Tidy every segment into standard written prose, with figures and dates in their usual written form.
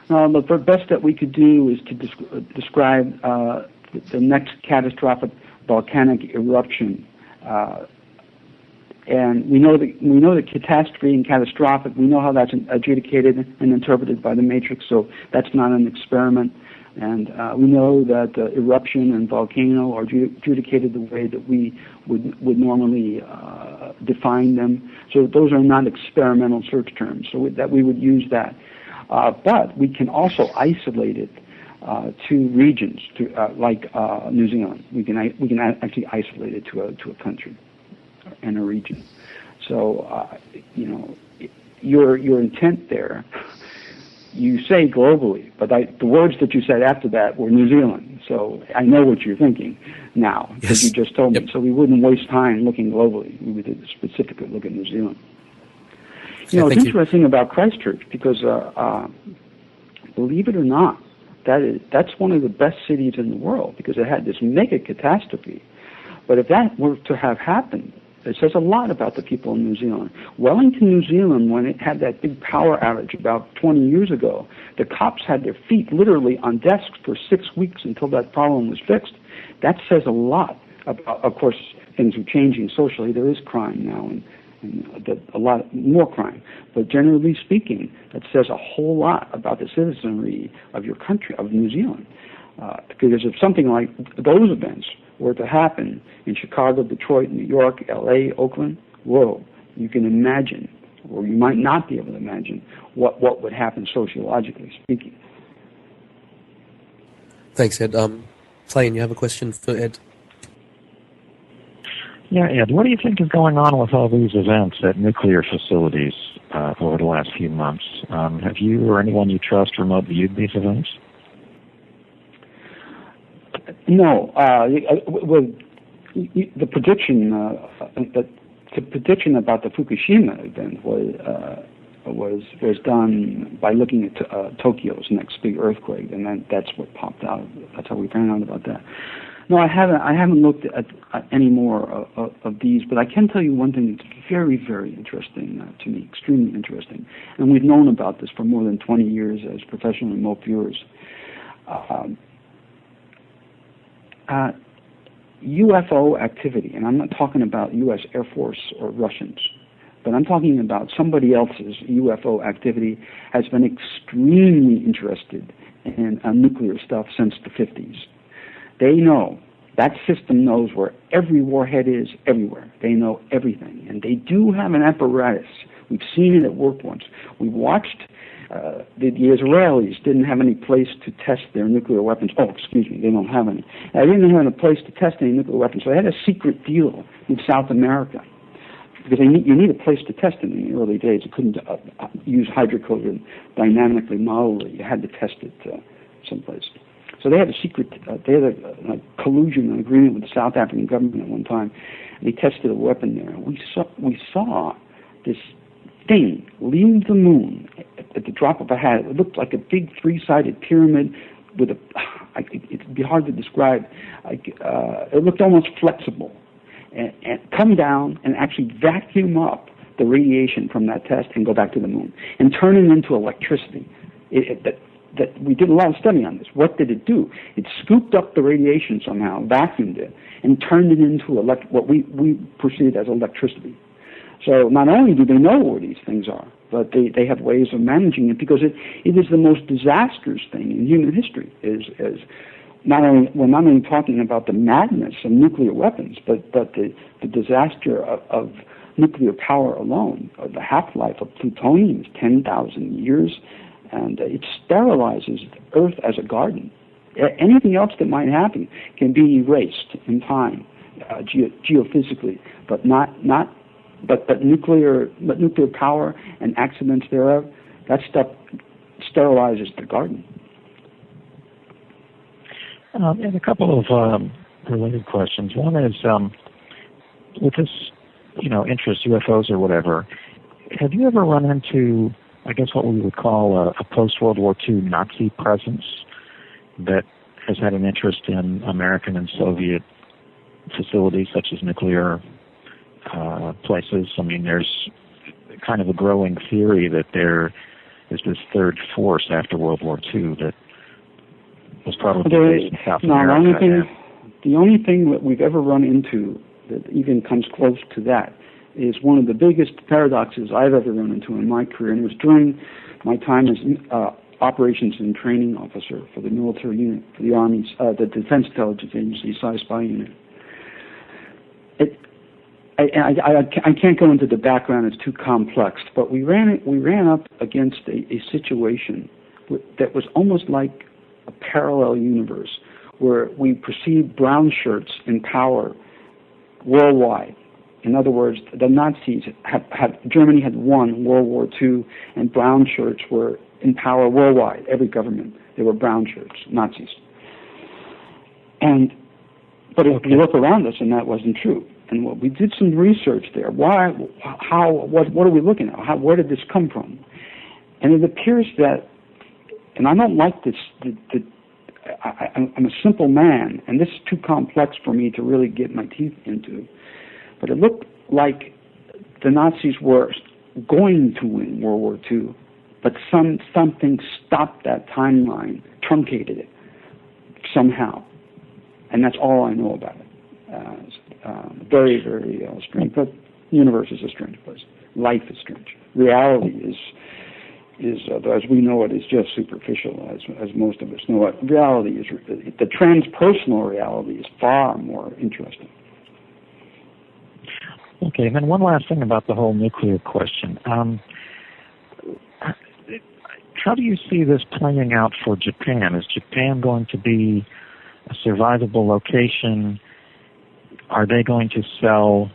The best that we could do is to describe the next catastrophic volcanic eruption. And we know that catastrophe and catastrophic, we know how that's adjudicated and interpreted by the matrix, so that's not an experiment. And we know that eruption and volcano are adjudicated the way that we would normally define them. So those are not experimental search terms, so that we would use that. But we can also isolate it to regions, like New Zealand. We can actually isolate it to a country and a region. So your intent there. You say globally, but the words that you said after that were New Zealand. So I know what you're thinking now, because you just told me. So we wouldn't waste time looking globally. We would specifically look at New Zealand. It's interesting about Christchurch because, believe it or not, that's one of the best cities in the world because it had this mega catastrophe. But if that were to have happened, it says a lot about the people in New Zealand. Wellington, New Zealand, when it had that big power outage about 20 years ago, the cops had their feet literally on desks for 6 weeks until that problem was fixed. That says a lot about, of course, things are changing socially. There is crime now and a lot more crime. But generally speaking, that says a whole lot about the citizenry of your country, of New Zealand. Because if something like those events were to happen in Chicago, Detroit, New York, L.A., Oakland, whoa, you can imagine, or you might not be able to imagine, what would happen sociologically speaking. Thanks, Ed. Plain, you have a question for Ed? Yeah, Ed, what do you think is going on with all these events at nuclear facilities over the last few months? Have you or anyone you trust remote viewed these events? No. The prediction about the Fukushima event was done by looking at Tokyo's next big earthquake, and that's what popped out. That's how we found out about that. No, I haven't looked at any more of these, but I can tell you one thing that's very, very interesting to me, extremely interesting, and we've known about this for more than 20 years as professional remote viewers. UFO activity, and I'm not talking about U.S. Air Force or Russians, but I'm talking about somebody else's UFO activity, has been extremely interested in nuclear stuff since the 50s. They know, that system knows where every warhead is everywhere. They know everything, and they do have an apparatus. We've seen it at work once. We watched the Israelis didn't have any place to test their nuclear weapons. Oh, excuse me, they don't have any. They didn't have a place to test any nuclear weapons, so they had a secret deal with South America. Because you need a place to test it in the early days. You couldn't use hydrocoded and dynamically model it. You had to test it someplace. So they had a secret, they had a collusion, an agreement with the South African government at one time. And they tested a weapon there. We saw this thing leave the moon at the drop of a hat. It looked like a big three-sided pyramid with it'd be hard to describe. It looked almost flexible. And come down and actually vacuum up the radiation from that test and go back to the moon and turn it into electricity. That we did a lot of study on this. What did it do? It scooped up the radiation somehow, vacuumed it, and turned it into what we perceived as electricity. So not only do they know where these things are, but they have ways of managing it, because it is the most disastrous thing in human history. We're not only talking about the madness of nuclear weapons, but the disaster of nuclear power alone. The half-life of plutonium is 10,000 years, and it sterilizes Earth as a garden. Anything else that might happen can be erased in time, geophysically, but nuclear power and accidents thereof, that stuff sterilizes the garden. And a couple of related questions. One is, with this, interest, UFOs or whatever, have you ever run into, I guess, what we would call a post-World War II Nazi presence that has had an interest in American and Soviet facilities such as nuclear places? I mean, there's kind of a growing theory that there is this third force after World War II that was probably based in South America. No, the only thing that we've ever run into that even comes close to that is one of the biggest paradoxes I've ever run into in my career, and it was during my time as operations and training officer for the military unit, for the Army's, the Defense Intelligence Agency, spy unit. I can't go into the background; it's too complex. But we ran up against a situation that was almost like a parallel universe, where we perceived brown shirts in power worldwide. In other words, the Nazis Germany had won World War II, and brown shirts were in power worldwide. Every government, they were brown shirts, Nazis. But if you look around us, and that wasn't true. And we did some research there. Why? How? What are we looking at? Where did this come from? And it appears that, and I don't like this. I'm a simple man, and this is too complex for me to really get my teeth into. But it looked like the Nazis were going to win World War II, but something stopped that timeline, truncated it somehow. And that's all I know about it. Very, very strange. But the universe is a strange place. Life is strange. Reality is as we know it, is just superficial, as most of us know it. Reality is, the transpersonal reality is far more interesting. Okay, and then one last thing about the whole nuclear question. How do you see this playing out for Japan? Is Japan going to be a survivable location? Are they going to sell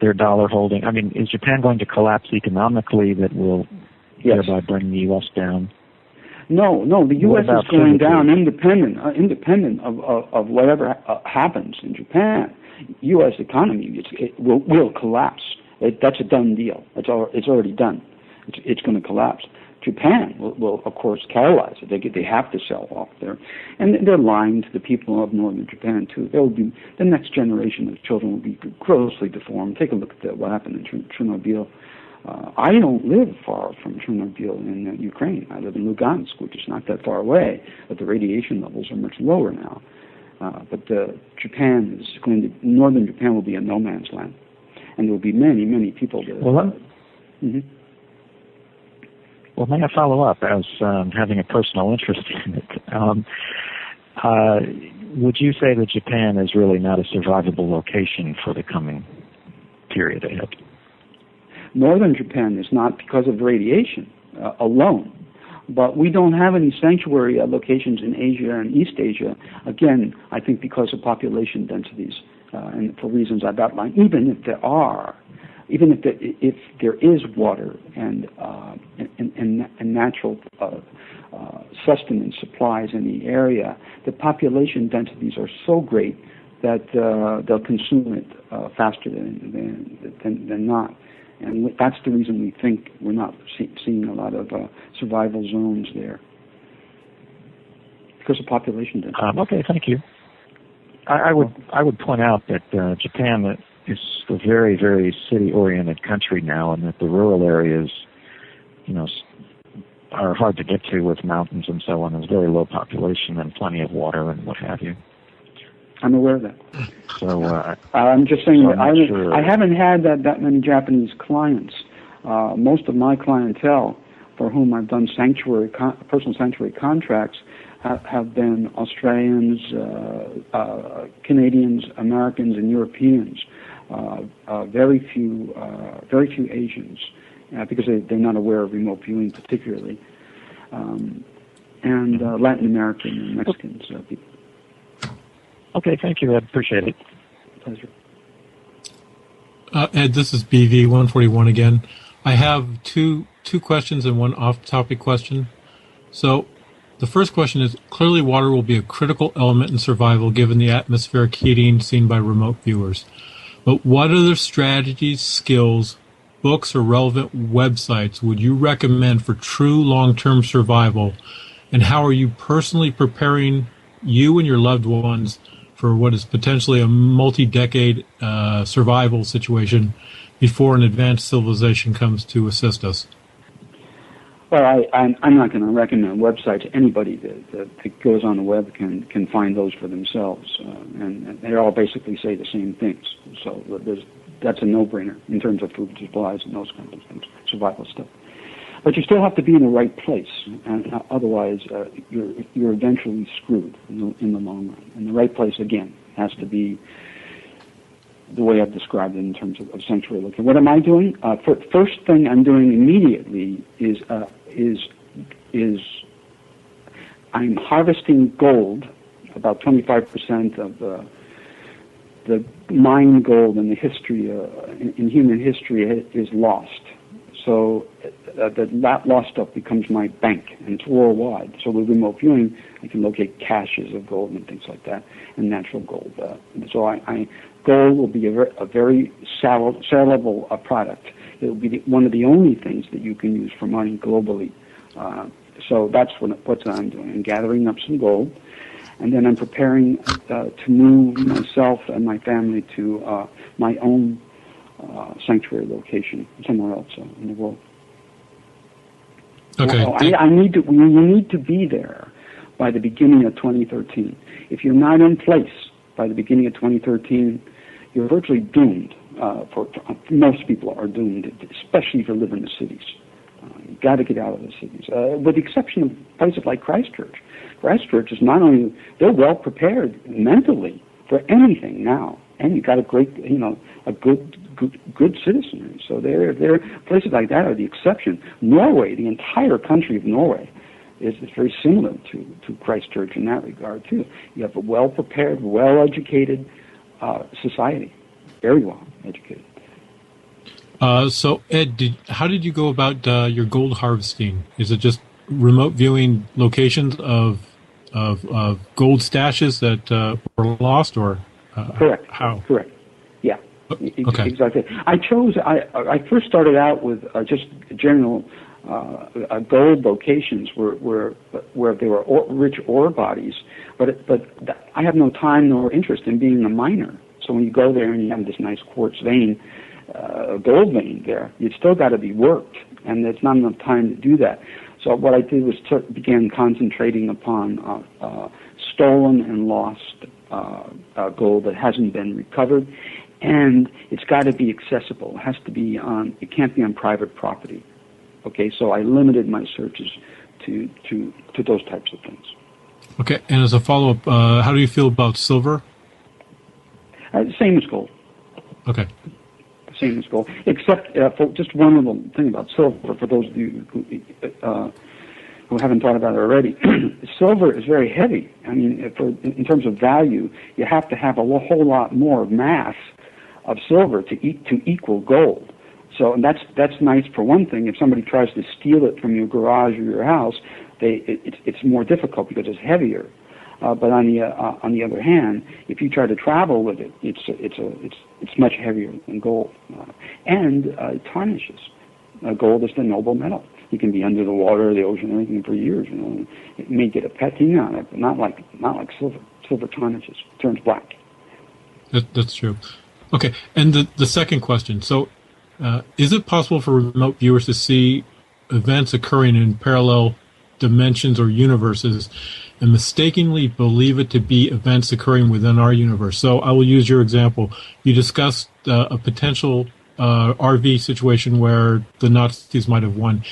their dollar holding? I mean, is Japan going to collapse economically that will thereby bring the U.S. down? No, the U.S. is going down independent of whatever happens in Japan. U.S. economy will collapse. That's a done deal. It's already done. It's going to collapse. Japan will of course catalyze it. They have to sell off there, and they're lying to the people of northern Japan too. There will be the next generation of children will be grossly deformed. Take a look at what happened in Chernobyl. I don't live far from Chernobyl in Ukraine. I live in Lugansk, which is not that far away, but the radiation levels are much lower now. But Japan is northern Japan will be a no man's land, and there will be many people there. Well, may I follow up as having a personal interest in it? Would you say that Japan is really not a survivable location for the coming period ahead? Northern Japan is not because of radiation alone, but we don't have any sanctuary locations in Asia and East Asia. Again, I think because of population densities and for reasons I've outlined. Even if there is water and natural sustenance supplies in the area, the population densities are so great that they'll consume it faster than not. And that's the reason we think we're not seeing a lot of survival zones there, because of population density. Okay, thank you. I would point out that Japan is a very, very city-oriented country now, and that the rural areas, are hard to get to with mountains and so on. There's very low population and plenty of water and what have you. I'm aware of that. So I'm just saying that I haven't had that many Japanese clients. Most of my clientele, for whom I've done personal sanctuary contracts, have been Australians, Canadians, Americans, and Europeans. Very few Asians, because they're not aware of remote viewing particularly, and Latin American and Mexicans people. Okay, thank you, Ed. Appreciate it. Pleasure. Ed, this is BV141 again. I have two questions and one off-topic question. So the first question is, clearly water will be a critical element in survival given the atmospheric heating seen by remote viewers. But what other strategies, skills, books, or relevant websites would you recommend for true long-term survival? And how are you personally preparing you and your loved ones for what is potentially a multi-decade survival situation before an advanced civilization comes to assist us? Well, I'm not going to recommend websites. Anybody that goes on the web can find those for themselves, and they all basically say the same things. So that's a no-brainer in terms of food supplies and those kinds of things, survival stuff. But you still have to be in the right place, and otherwise you're eventually screwed in the long run. And the right place again has to be the way I've described it in terms of sanctuary location. What am I doing? First thing I'm doing immediately is I'm harvesting gold. About 25% of the mined gold in the history in human history is lost. So that lost stuff becomes my bank, and it's worldwide. So with remote viewing, I can locate caches of gold and things like that, and natural gold. So gold will be a very sellable product. It will be one of the only things that you can use for mining globally. So that's what I'm doing. I'm gathering up some gold, and then I'm preparing to move myself and my family to my own sanctuary location somewhere else in the world. Okay. You need to be there by the beginning of 2013. If you're not in place by the beginning of 2013, you're virtually doomed. Most people are doomed, especially if you live in the cities. You've got to get out of the cities, with the exception of places like Christchurch. Christchurch is not only, they're well prepared mentally for anything now, and you've got a great, a good citizenry. So they're places like that are the exception. Norway, the entire country of Norway, is very similar to Christchurch in that regard too. You have a well prepared, well educated society, very well educated. So Ed, how did you go about your gold harvesting? Is it just remote viewing locations of gold stashes that were lost, or correct? How? Correct. Yeah. Okay. Exactly. I first started out with just general gold locations where there were rich ore bodies, but I have no time nor interest in being a miner. So when you go there and you have this nice quartz vein, gold vein there, you've still got to be worked, and there's not enough time to do that. So what I did was began concentrating upon stolen and lost gold that hasn't been recovered, and it's got to be accessible. It has to be it can't be on private property. Okay, so I limited my searches to those types of things. Okay, and as a follow-up, how do you feel about silver? Same as gold. Okay. Same as gold, except for just one little thing about silver. For those of you who haven't thought about it already, silver is very heavy. I mean, in terms of value, you have to have a whole lot more mass of silver to equal gold. So, and that's nice for one thing. If somebody tries to steal it from your garage or your house, it's more difficult because it's heavier. But on the other hand, if you try to travel with it, it's much heavier than gold, and it tarnishes. Gold is the noble metal. You can be under the water or the ocean or anything for years. It may get a patina on it, but not like silver. Silver tarnishes, turns black. That's true. Okay, and the second question. So, is it possible for remote viewers to see events occurring in parallel dimensions or universes and mistakenly believe it to be events occurring within our universe? So I will use your example. You discussed a potential RV situation where the Nazis might have won.